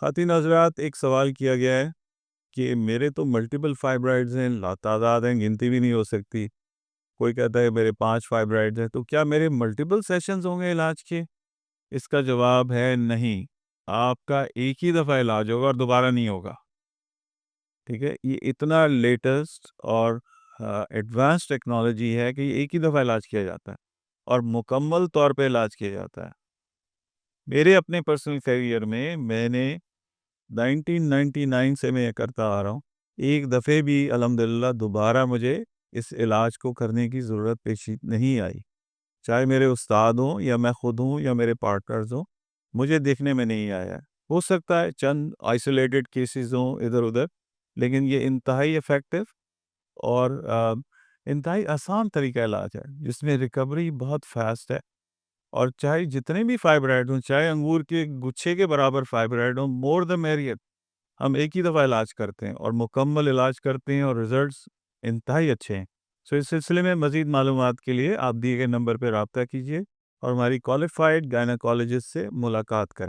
خواتین حضرات، ایک سوال کیا گیا ہے کہ میرے تو ملٹیپل فائبرائڈز ہیں، لاتعداد ہیں، گنتی بھی نہیں ہو سکتی۔ کوئی کہتا ہے میرے 5 فائبرائڈز ہیں، تو کیا میرے ملٹیپل سیشنز ہوں گے علاج کے؟ اس کا جواب ہے نہیں، آپ کا ایک ہی دفعہ علاج ہوگا اور دوبارہ نہیں ہوگا۔ ٹھیک ہے، یہ اتنا لیٹسٹ اور ایڈوانس ٹیکنالوجی ہے کہ یہ ایک ہی دفعہ علاج کیا جاتا ہے اور مکمل طور پہ علاج کیا جاتا ہے۔ میرے اپنے پرسنل کیریئر میں نے 1999 سے میں یہ کرتا آ رہا ہوں، ایک دفعہ بھی الحمدللہ دوبارہ مجھے اس علاج کو کرنے کی ضرورت پیش نہیں آئی، چاہے میرے استاد ہوں یا میں خود ہوں یا میرے پارٹنرز ہوں، مجھے دیکھنے میں نہیں آیا ہے۔ ہو سکتا ہے چند آئسولیٹڈ کیسز ہوں ادھر ادھر، لیکن یہ انتہائی افیکٹو اور انتہائی آسان طریقہ علاج ہے جس میں ریکوری بہت فاسٹ ہے۔ اور چاہے جتنے بھی فائبرائڈ ہوں، چاہے انگور کے گچھے کے برابر فائبرائڈ ہوں، مور دا میریٹ، ہم ایک ہی دفعہ علاج کرتے ہیں اور مکمل علاج کرتے ہیں اور ریزلٹس انتہائی اچھے ہیں۔ سو اس سلسلے میں مزید معلومات کے لیے آپ دیے گئے نمبر پہ رابطہ کیجیے اور ہماری کوالیفائڈ گائناکالوجسٹ سے ملاقات کریں۔